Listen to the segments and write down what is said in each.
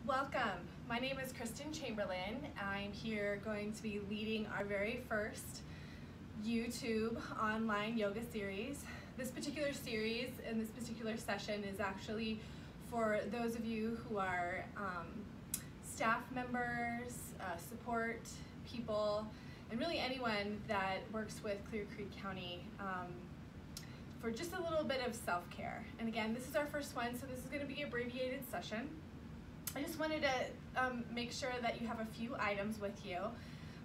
Welcome. My name is Kristen Chamberlain. I'm here going to be leading our very first YouTube online yoga series. This particular series and this particular session is actually for those of you who are staff members, support people, and really anyone that works with Clear Creek County for just a little bit of self-care. And again, this is our first one, so this is going to be an abbreviated session. I just wanted to make sure that you have a few items with you.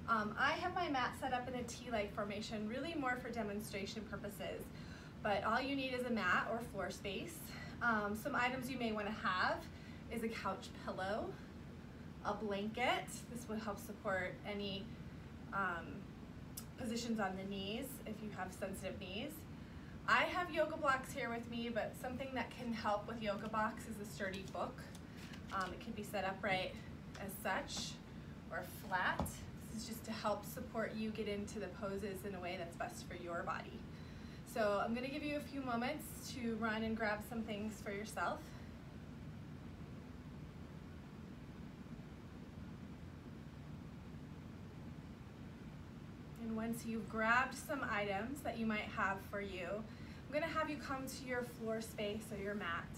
I have my mat set up in a T-like formation, really more for demonstration purposes, but all you need is a mat or floor space. Some items you may want to have is a couch pillow, a blanket. This would help support any positions on the knees if you have sensitive knees. I have yoga blocks here with me, but something that can help with yoga blocks is a sturdy book. It can be set upright as such or flat. This is just to help support you get into the poses in a way that's best for your body. So I'm going to give you a few moments to run and grab some things for yourself. And once you've grabbed some items that you might have for you, I'm going to have you come to your floor space or your mat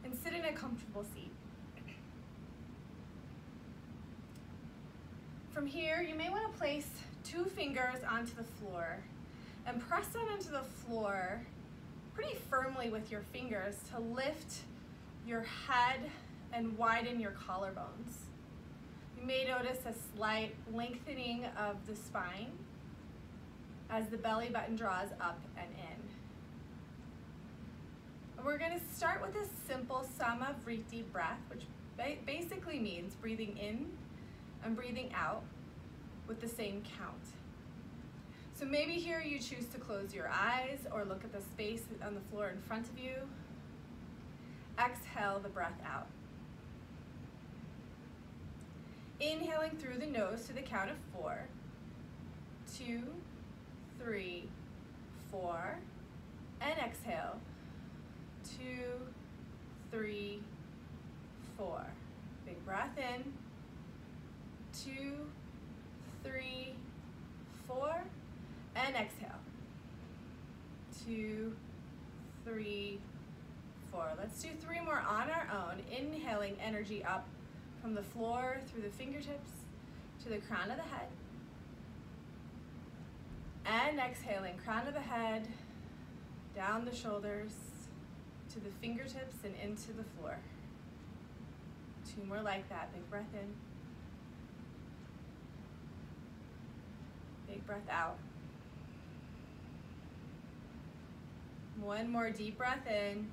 and sit in a comfortable seat. From here, you may want to place 2 fingers onto the floor and press down into the floor pretty firmly with your fingers to lift your head and widen your collarbones. You may notice a slight lengthening of the spine as the belly button draws up and in. We're going to start with a simple Samavriti breath, which basically means breathing in and breathing out with the same count. So maybe here you choose to close your eyes or look at the space on the floor in front of you. Exhale the breath out. Inhaling through the nose to the count of 4. 2, 3, 4. And exhale. 2, 3, 4. Big breath in. 2, 3, 4, and exhale. 2, 3, 4. Let's do 3 more on our own. Inhaling energy up from the floor through the fingertips to the crown of the head. And exhaling, crown of the head, down the shoulders, to the fingertips and into the floor. 2 more like that. Big breath in. Big breath out. 1 more deep breath in.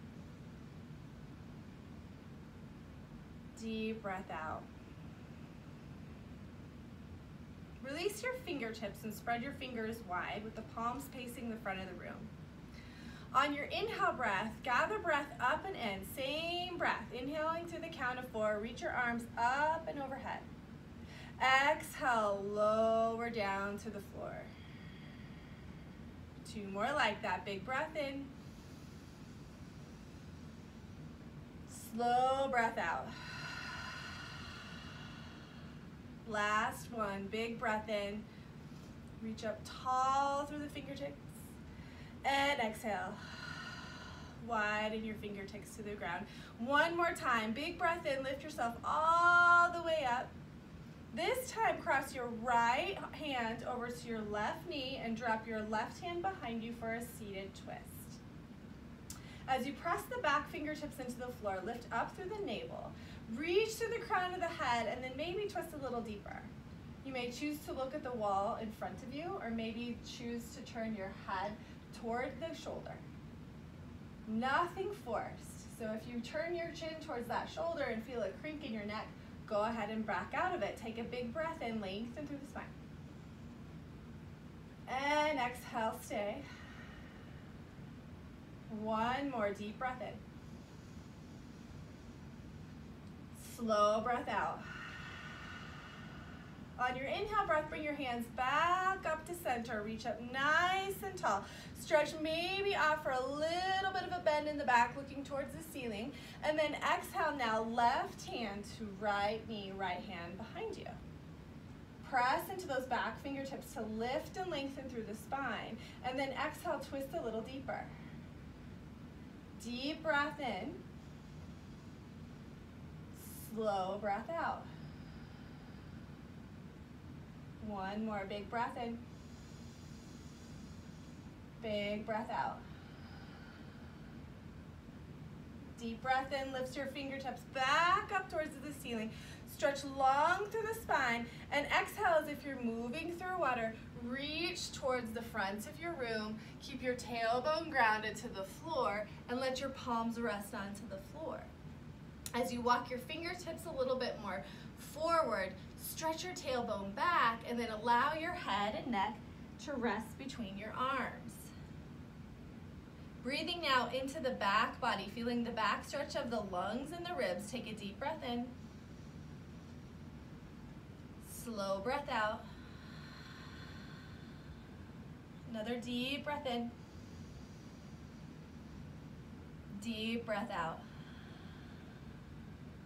Deep breath out. Release your fingertips and spread your fingers wide with the palms facing the front of the room. On your inhale breath, gather breath up and in. Same breath. Inhaling through the count of 4. Reach your arms up and overhead. Exhale, lower down to the floor. 2 more like that. Big breath in. Slow breath out. Last one. Big breath in. Reach up tall through the fingertips. And exhale. Widen your fingertips to the ground. 1 more time. Big breath in. Lift yourself all the way up. This time, cross your right hand over to your left knee and drop your left hand behind you for a seated twist. As you press the back fingertips into the floor, lift up through the navel, reach to the crown of the head, and then maybe twist a little deeper. You may choose to look at the wall in front of you, or maybe choose to turn your head toward the shoulder. Nothing forced. So if you turn your chin towards that shoulder and feel a crink in your neck, go ahead and back out of it. Take a big breath in, lengthen through the spine. And exhale, stay. 1 more deep breath in. Slow breath out. On your inhale breath, bring your hands back up to center. Reach up nice and tall. Stretch, maybe offer a little bit of a bend in the back, looking towards the ceiling. And then exhale now, left hand to right knee, right hand behind you. Press into those back fingertips to lift and lengthen through the spine. And then exhale, twist a little deeper. Deep breath in. Slow breath out. One more, big breath in. Big breath out. Deep breath in, lifts your fingertips back up towards the ceiling. Stretch long through the spine, and exhale as if you're moving through water. Reach towards the front of your room. Keep your tailbone grounded to the floor, and let your palms rest onto the floor. As you walk your fingertips a little bit more forward, stretch your tailbone back, and then allow your head and neck to rest between your arms. Breathing now into the back body, feeling the back stretch of the lungs and the ribs. Take a deep breath in. Slow breath out. Another deep breath in. Deep breath out.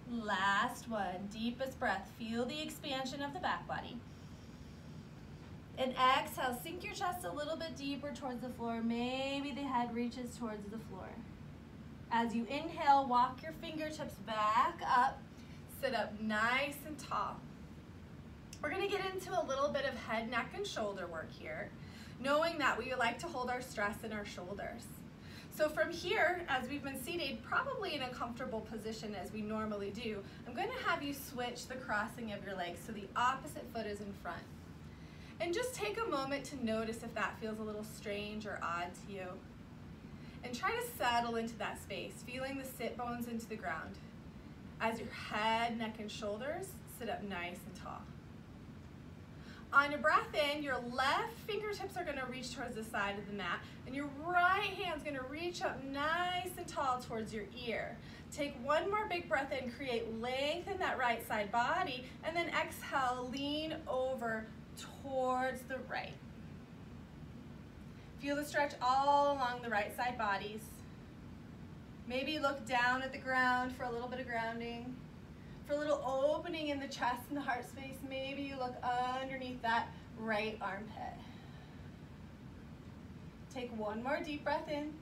Last one, deepest breath. Feel the expansion of the back body. And exhale, sink your chest a little bit deeper towards the floor. Maybe the head reaches towards the floor. As you inhale, walk your fingertips back up. Sit up nice and tall. We're gonna get into a little bit of head, neck, and shoulder work here, knowing that we like to hold our stress in our shoulders. So from here, as we've been seated, probably in a comfortable position as we normally do, I'm going to have you switch the crossing of your legs so the opposite foot is in front. And just take a moment to notice if that feels a little strange or odd to you. And try to settle into that space, feeling the sit bones into the ground. As your head, neck, and shoulders sit up nice and tall. On your breath in, your left fingertips are going to reach towards the side of the mat, and your right hand's going to reach up nice and tall towards your ear. Take one more big breath in, create length in that right side body, and then exhale, lean over towards the right. Feel the stretch all along the right side bodies. Maybe look down at the ground for a little bit of grounding. For a little opening in the chest and the heart space, maybe you look underneath that right armpit. Take one more deep breath in.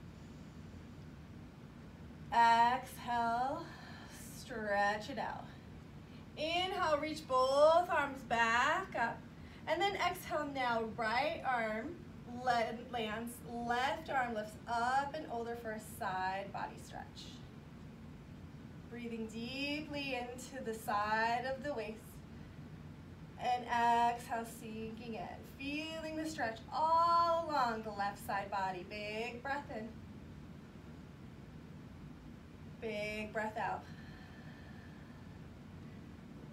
Exhale, stretch it out. Inhale, reach both arms back up. And then exhale now, right arm lands, left arm lifts up and over for a side body stretch. Breathing deeply into the side of the waist. And exhale, sinking in. Feeling the stretch all along the left side body. Big breath in. Big breath out.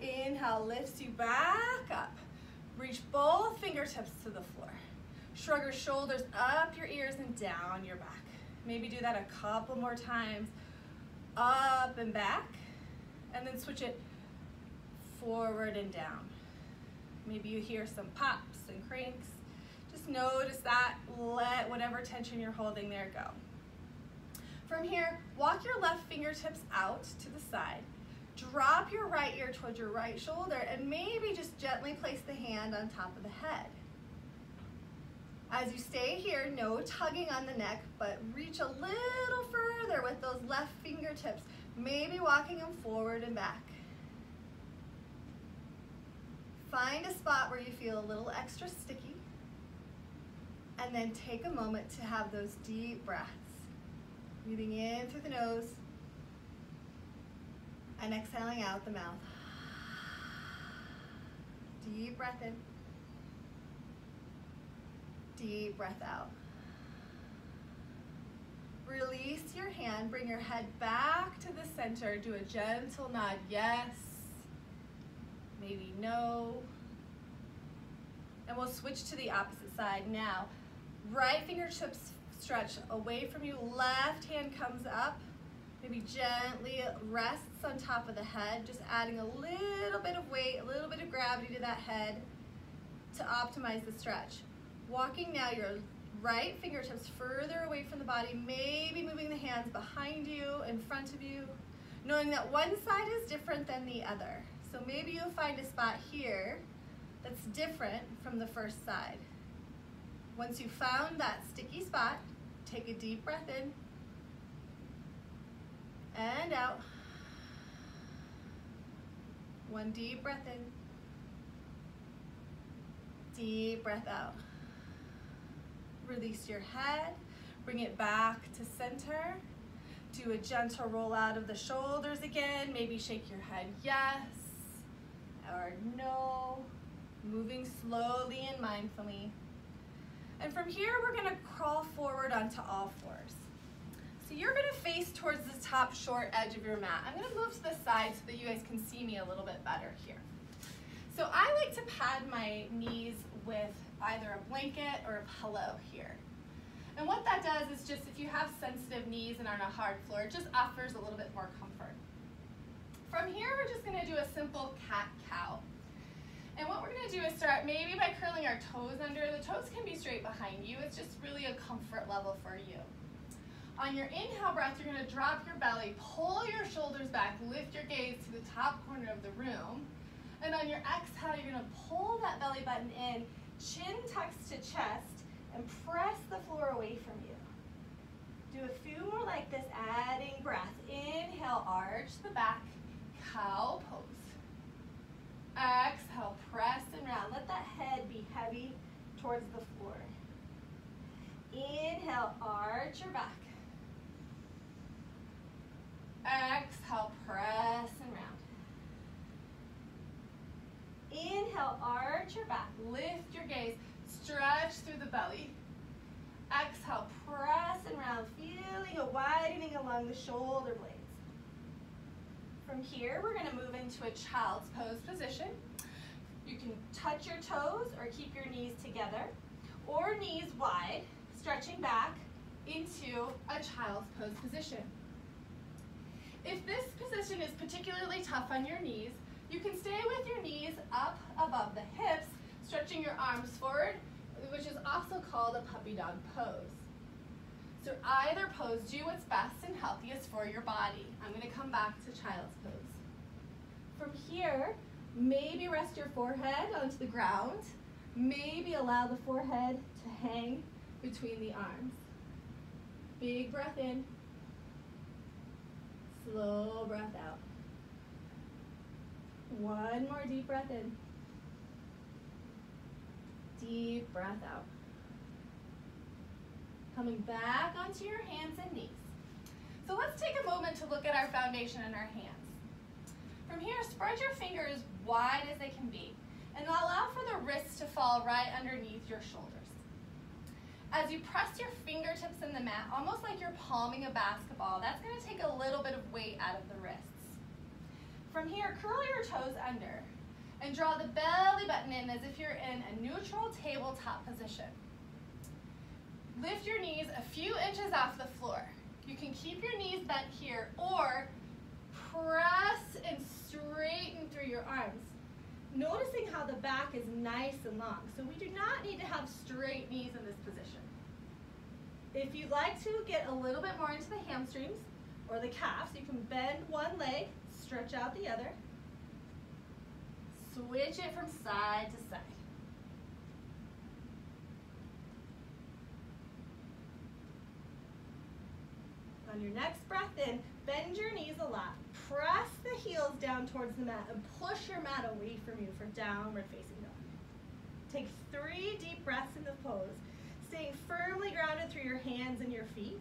Inhale, lifts you back up. Reach both fingertips to the floor. Shrug your shoulders up your ears and down your back. Maybe do that a couple more times. Up and back, and then switch it forward and down. Maybe you hear some pops and cranks. Just notice that. Let whatever tension you're holding there go. From here, walk your left fingertips out to the side. Drop your right ear towards your right shoulder, and maybe just gently place the hand on top of the head. As you stay here, no tugging on the neck, but reach a little further with those left fingertips, maybe walking them forward and back. Find a spot where you feel a little extra sticky, and then take a moment to have those deep breaths. Breathing in through the nose, and exhaling out the mouth. Deep breath in. Deep breath out. Release your hand, bring your head back to the center. Do a gentle nod, yes, maybe no. And we'll switch to the opposite side now. Right fingertips stretch away from you, left hand comes up, Maybe gently rests on top of the head, just adding a little bit of weight, a little bit of gravity to that head to optimize the stretch. Walking now your right fingertips further away from the body, maybe moving the hands behind you, in front of you, knowing that one side is different than the other. So maybe you'll find a spot here that's different from the first side. Once you've found that sticky spot, take a deep breath in and out. One deep breath in, deep breath out. Release your head, bring it back to center. Do a gentle roll out of the shoulders again. Maybe shake your head yes or no. Moving slowly and mindfully. And from here, we're gonna crawl forward onto all fours. So you're gonna face towards the top short edge of your mat. I'm gonna move to the side so that you guys can see me a little bit better here. So I like to pad my knees with either a blanket or a pillow here. And what that does is just, if you have sensitive knees and are on a hard floor, it just offers a little bit more comfort. From here, we're just gonna do a simple cat-cow. And what we're gonna do is start maybe by curling our toes under. The toes can be straight behind you. It's just really a comfort level for you. On your inhale breath, you're gonna drop your belly, pull your shoulders back, lift your gaze to the top corner of the room. And on your exhale, you're gonna pull that belly button in, chin tucks to chest, and press the floor away from you. Do a few more like this, adding breath. Inhale, arch the back, cow pose. Exhale, press and round. Let that head be heavy towards the floor. Inhale, arch your back. Exhale, press and round. Inhale, arch your back. Lift your gaze. Stretch through the belly. Exhale, press and round, feeling a widening along the shoulder blades. From here, we're going to move into a child's pose position. You can touch your toes or keep your knees together, or knees wide, stretching back into a child's pose position. If this position is particularly tough on your knees, you can stay with your knees up above the hips, stretching your arms forward, which is also called a puppy dog pose. So either pose, do what's best and healthiest for your body. I'm going to come back to child's pose. From here, maybe rest your forehead onto the ground. Maybe allow the forehead to hang between the arms. Big breath in. Slow breath out. One more deep breath in. Deep breath out. Coming back onto your hands and knees. So let's take a moment to look at our foundation in our hands. From here, spread your fingers wide as they can be, and allow for the wrists to fall right underneath your shoulders. As you press your fingertips in the mat, almost like you're palming a basketball, that's going to take a little bit of weight out of the wrists. From here, curl your toes under and draw the belly button in as if you're in a neutral tabletop position. Lift your knees a few inches off the floor. You can keep your knees bent here or press and straighten through your arms. Noticing how the back is nice and long. So we do not need to have straight knees in this position. If you'd like to get a little bit more into the hamstrings or the calves, you can bend one leg, stretch out the other. Switch it from side to side. On your next breath in, bend your knees a lot. Press the heels down towards the mat and push your mat away from you for downward facing dog. Take 3 deep breaths in the pose, staying firmly grounded through your hands and your feet.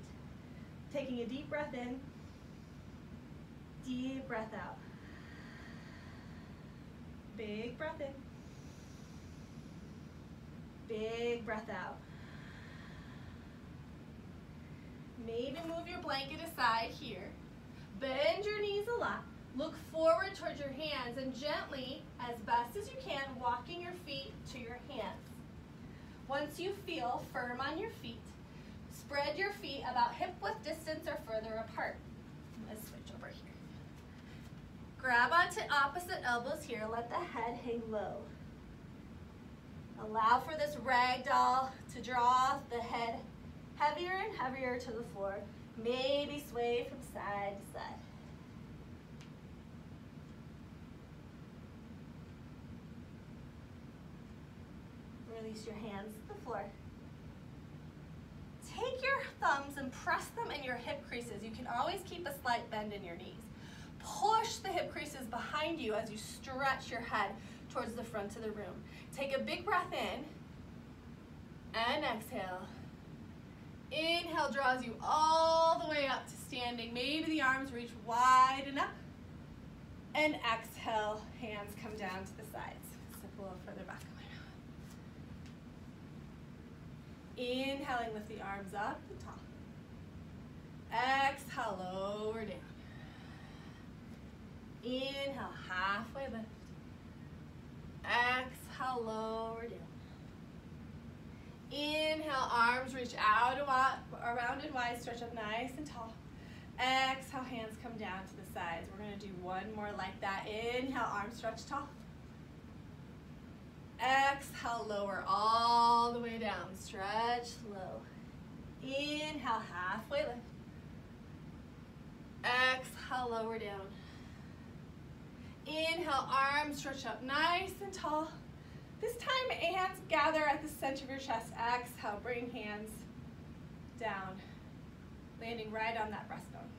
Taking a deep breath in, deep breath out. Big breath in, big breath out. Maybe move your blanket aside here. Bend your knees a lot. Look forward towards your hands and gently, as best as you can, walking your feet to your hands. Once you feel firm on your feet, spread your feet about hip width distance or further apart. Let's switch over here. Grab onto opposite elbows here. Let the head hang low. Allow for this ragdoll to draw the head heavier and heavier to the floor. Maybe sway from side to side. Release your hands to the floor. Take your thumbs and press them in your hip creases. You can always keep a slight bend in your knees. Push the hip creases behind you as you stretch your head towards the front of the room. Take a big breath in and exhale. Inhale draws you all the way up to standing. Maybe the arms reach wide enough. And exhale, hands come down to the sides. Step a little further back. Inhaling, lift the arms up and tall. Exhale, lower down. Inhale, halfway lift. Exhale, lower down. Inhale, arms reach out around and wide, stretch up nice and tall. Exhale, hands come down to the sides. We're going to do one more like that. Inhale, arms stretch tall. Exhale, lower all the way down. Stretch low. Inhale, halfway lift. Exhale, lower down. Inhale, arms stretch up nice and tall. This time, hands gather at the center of your chest. Exhale, bring hands down, landing right on that breastbone.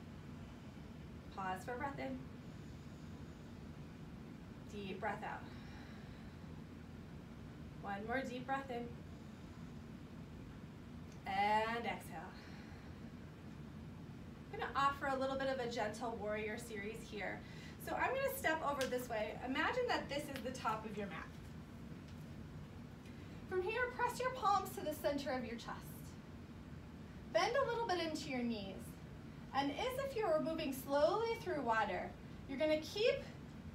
Pause for a breath in. Deep breath out. One more deep breath in. And exhale. I'm going to offer a little bit of a gentle warrior series here. So I'm going to step over this way. Imagine that this is the top of your mat. From here, press your palms to the center of your chest. Bend a little bit into your knees. And as if you were moving slowly through water, you're going to keep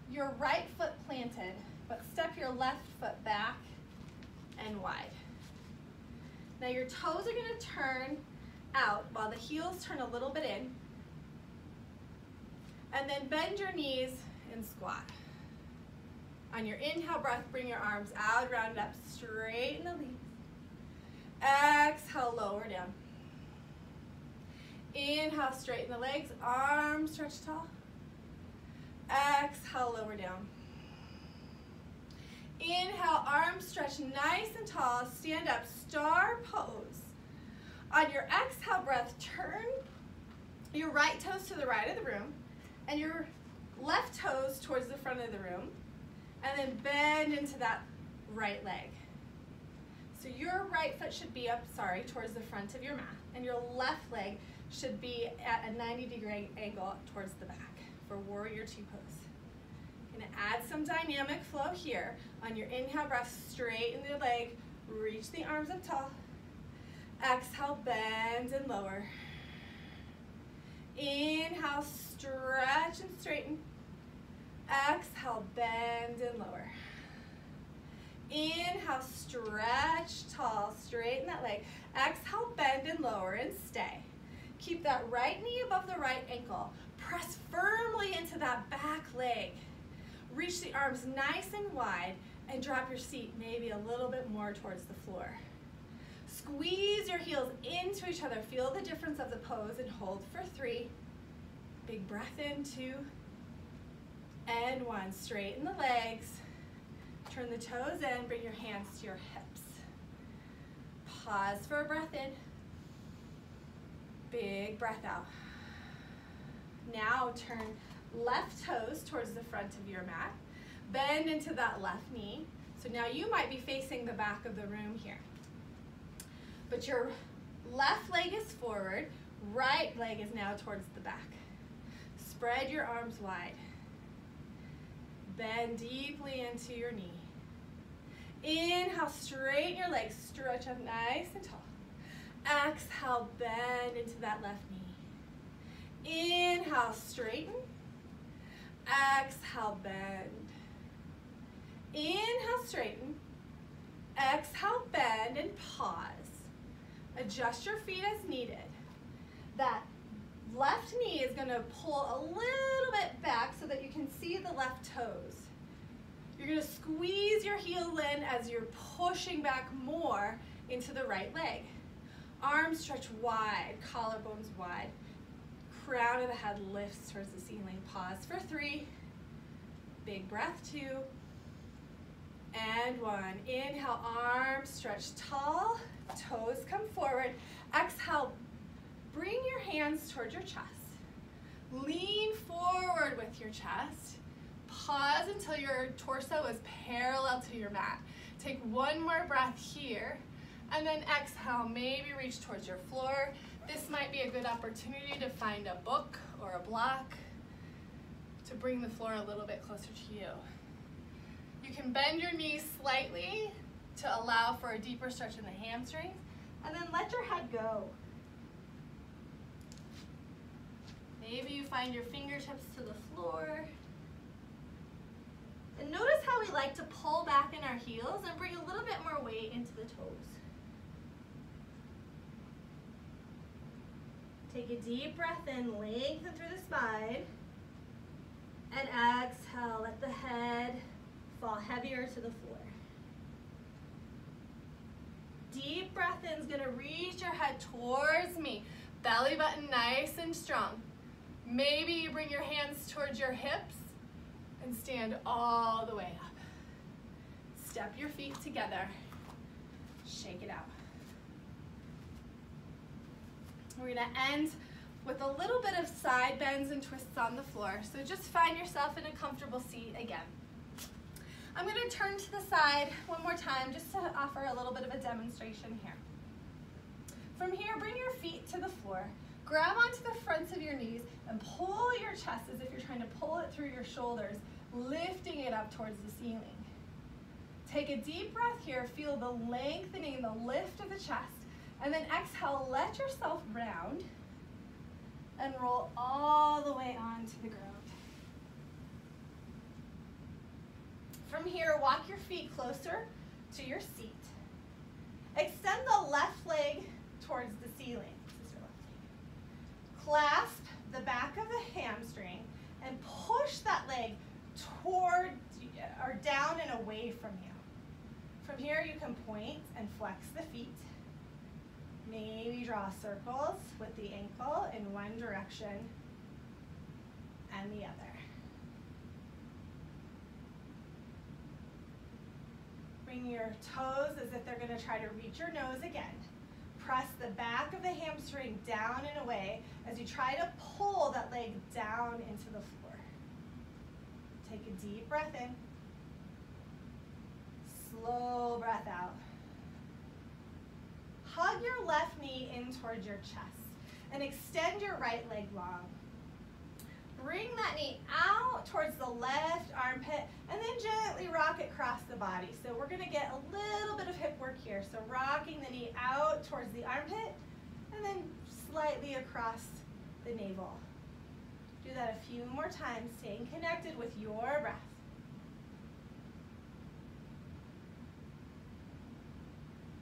your right foot planted, but step your left foot back and wide. Now your toes are going to turn out while the heels turn a little bit in. And then bend your knees and squat. On your inhale breath, bring your arms out, round up, straighten the legs. Exhale, lower down. Inhale, straighten the legs, arms stretch tall. Exhale, lower down. Inhale, arms stretch nice and tall, stand up, star pose. On your exhale breath, turn your right toes to the right of the room and your left toes towards the front of the room, and then bend into that right leg. So your right foot should be up, towards the front of your mat, and your left leg should be at a 90-degree angle towards the back for warrior two pose. Gonna add some dynamic flow here. On your inhale breath, straighten the leg, reach the arms up tall. Exhale, bend and lower. Inhale, stretch and straighten. Exhale, bend and lower. Inhale, stretch tall, straighten that leg. Exhale, bend and lower and stay. Keep that right knee above the right ankle. Press firmly into that back leg. Reach the arms nice and wide and drop your seat maybe a little bit more towards the floor. Squeeze your heels into each other. Feel the difference of the pose and hold for 3. Big breath in, 2, and 1. Straighten the legs. Turn the toes in, bring your hands to your hips. Pause for a breath in. Big breath out. Now turn left toes towards the front of your mat. Bend into that left knee. So now you might be facing the back of the room here. But your left leg is forward, right leg is now towards the back. Spread your arms wide. Bend deeply into your knee. Inhale, straighten your legs, stretch up nice and tall. Exhale, bend into that left knee. Inhale, straighten. Exhale, bend. Inhale, straighten. Exhale, bend and pause. Adjust your feet as needed. That Left knee is going to pull a little bit back so that you can see the left toes. You're going to squeeze your heel in as you're pushing back more into the right leg. Arms stretch wide, collarbones wide. Crown of the head lifts towards the ceiling. Pause for 3. Big breath, 2. And 1. Inhale, arms stretch tall, toes come forward. Exhale, bring your hands towards your chest. Lean forward with your chest. Pause until your torso is parallel to your mat. Take one more breath here, and then exhale, maybe reach towards your floor. This might be a good opportunity to find a book or a block to bring the floor a little bit closer to you. You can bend your knees slightly to allow for a deeper stretch in the hamstrings, and then let your head go. Maybe you find your fingertips to the floor. And notice how we like to pull back in our heels and bring a little bit more weight into the toes. Take a deep breath in, lengthen through the spine. And exhale, let the head fall heavier to the floor. Deep breath in is going to reach your head towards me. Belly button nice and strong. Maybe you bring your hands towards your hips and stand all the way up. Step your feet together. Shake it out. We're going to end with a little bit of side bends and twists on the floor. So just find yourself in a comfortable seat again. I'm going to turn to the side one more time just to offer a little bit of a demonstration here. From here, bring your feet to the floor. Grab onto the fronts of your knees and pull your chest as if you're trying to pull it through your shoulders, lifting it up towards the ceiling. Take a deep breath here. Feel the lengthening, the lift of the chest. And then exhale, let yourself round and roll all the way onto the ground. From here, walk your feet closer to your seat. Extend the left leg towards the ceiling. Clasp the back of the hamstring and push that leg toward or down and away from you. From here, you can point and flex the feet. Maybe draw circles with the ankle in one direction and the other. Bring your toes as if they're going to try to reach your nose again. Press the back of the hamstring down and away as you try to pull that leg down into the floor. Take a deep breath in. Slow breath out. Hug your left knee in towards your chest and extend your right leg long. Bring that knee out towards the left armpit and then gently rock it across the body. So we're going to get a little bit of hip work here. So rocking the knee out towards the armpit and then slightly across the navel. Do that a few more times, staying connected with your breath.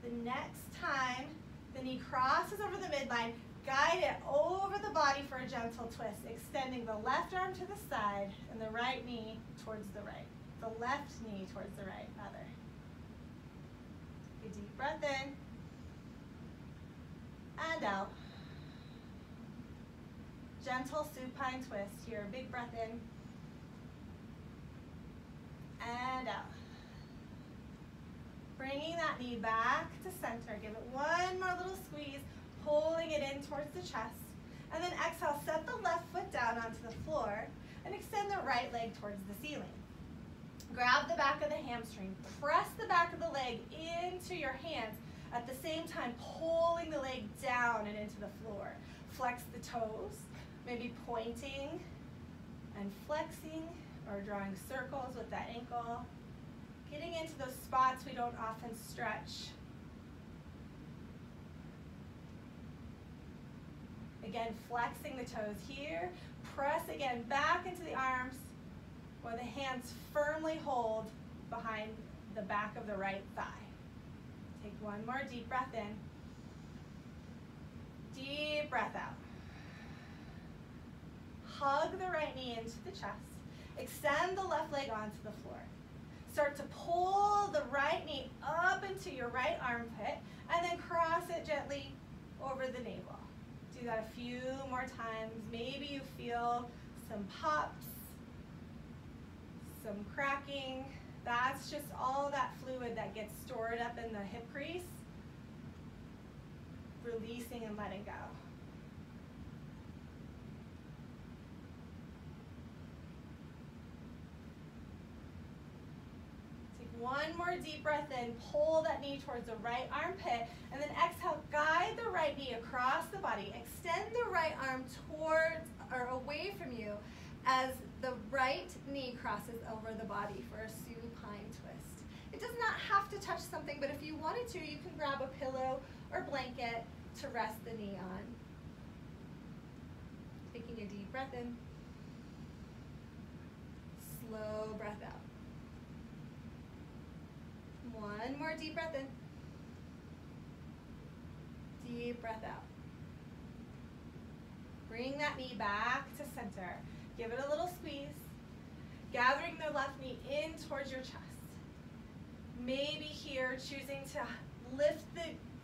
The next time the knee crosses over the midline, guide it over the body for a gentle twist, extending the left arm to the side and the right knee towards the right. The left knee towards the right, rather. Take a deep breath in and out. Gentle supine twist here. Big breath in and out. Bringing that knee back to center. Give it one more little squeeze, pulling it in towards the chest. And then exhale, set the left foot down onto the floor and extend the right leg towards the ceiling. Grab the back of the hamstring. Press the back of the leg into your hands, at the same time pulling the leg down and into the floor. Flex the toes, maybe pointing and flexing or drawing circles with that ankle. Getting into those spots we don't often stretch. Again, flexing the toes here. Press again back into the arms where the hands firmly hold behind the back of the right thigh. Take one more deep breath in. Deep breath out. hug the right knee into the chest. Extend the left leg onto the floor. Start to pull the right knee up into your right armpit and then cross it gently over the navel. Do that a few more times. Maybe you feel some pops, some cracking. That's just all that fluid that gets stored up in the hip crease, releasing and letting go. One more deep breath in, pull that knee towards the right armpit, and then exhale, guide the right knee across the body. Extend the right arm towards or away from you as the right knee crosses over the body for a supine twist. It does not have to touch something, but if you wanted to, you can grab a pillow or blanket to rest the knee on. Taking a deep breath in, slow breath out. One more deep breath in. Deep breath out. Bring that knee back to center. Give it a little squeeze. Gathering the left knee in towards your chest. Maybe here choosing to lift the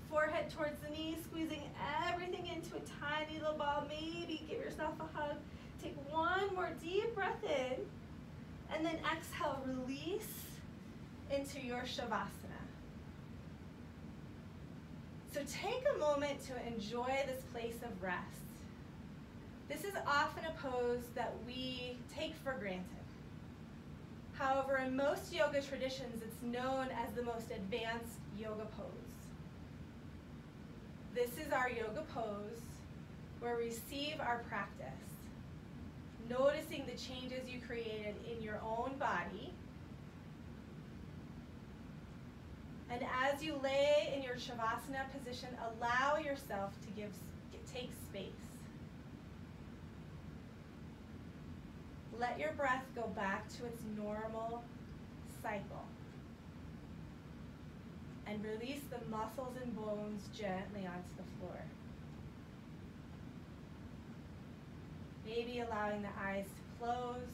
forehead towards the knee, squeezing everything into a tiny little ball. Maybe give yourself a hug. Take one more deep breath in, and then exhale, release into your Shavasana. So take a moment to enjoy this place of rest. This is often a pose that we take for granted. However, in most yoga traditions, it's known as the most advanced yoga pose. This is our yoga pose where we receive our practice, noticing the changes you created in your own body. And as you lay in your Shavasana position, allow yourself to take space. Let your breath go back to its normal cycle. And release the muscles and bones gently onto the floor. Maybe allowing the eyes to close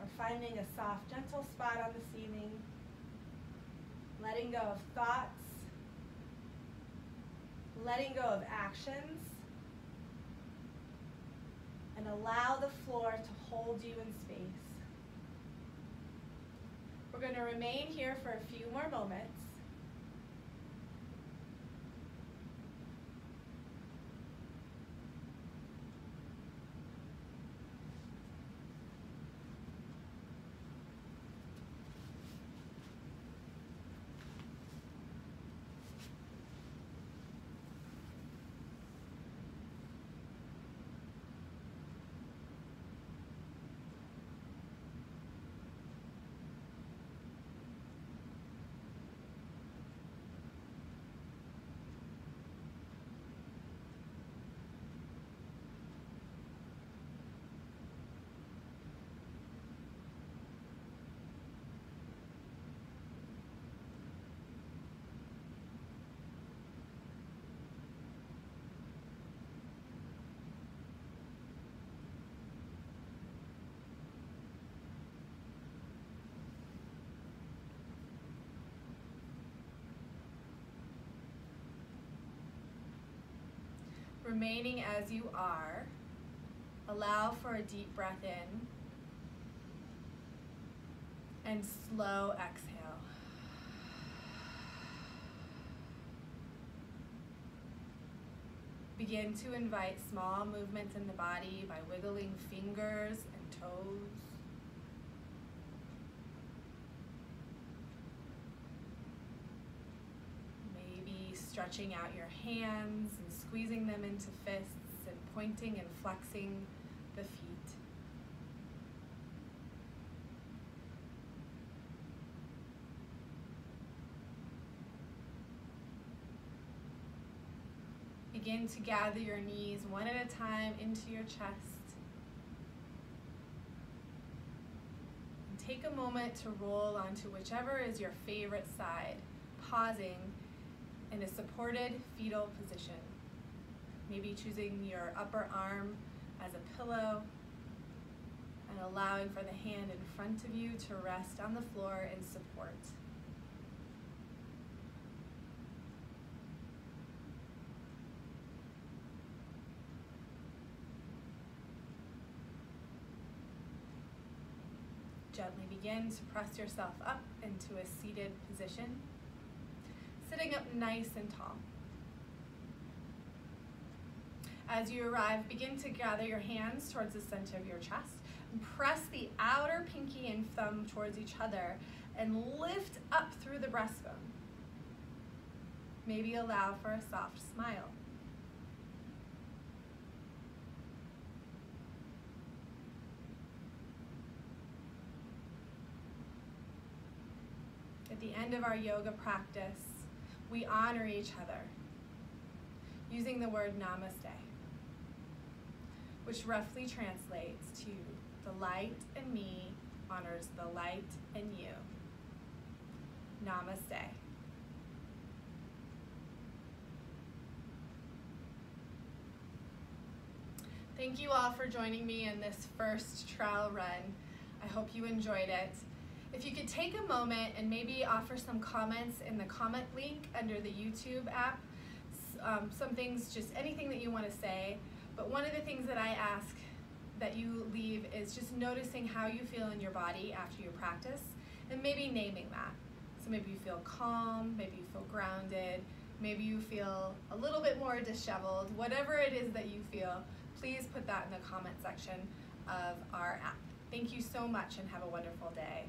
or finding a soft, gentle spot on the ceiling. Letting go of thoughts. Letting go of actions. And allow the floor to hold you in space. We're going to remain here for a few more moments. Remaining as you are, allow for a deep breath in and slow exhale. Begin to invite small movements in the body by wiggling fingers and toes. Stretching out your hands and squeezing them into fists and pointing and flexing the feet. Begin to gather your knees one at a time into your chest. And take a moment to roll onto whichever is your favorite side, pausing in a supported fetal position. Maybe choosing your upper arm as a pillow and allowing for the hand in front of you to rest on the floor in support. Gently begin to press yourself up into a seated position, sitting up nice and tall. As you arrive, begin to gather your hands towards the center of your chest and press the outer pinky and thumb towards each other and lift up through the breastbone. Maybe allow for a soft smile. At the end of our yoga practice, we honor each other using the word namaste, which roughly translates to the light in me honors the light in you. Namaste. Thank you all for joining me in this first trial run. I hope you enjoyed it. If you could take a moment and maybe offer some comments in the comment link under the YouTube app, some things, just anything that you want to say. But one of the things that I ask that you leave is just noticing how you feel in your body after your practice and maybe naming that. So maybe you feel calm, maybe you feel grounded, maybe you feel a little bit more disheveled. Whatever it is that you feel, please put that in the comment section of our app. Thank you so much and have a wonderful day.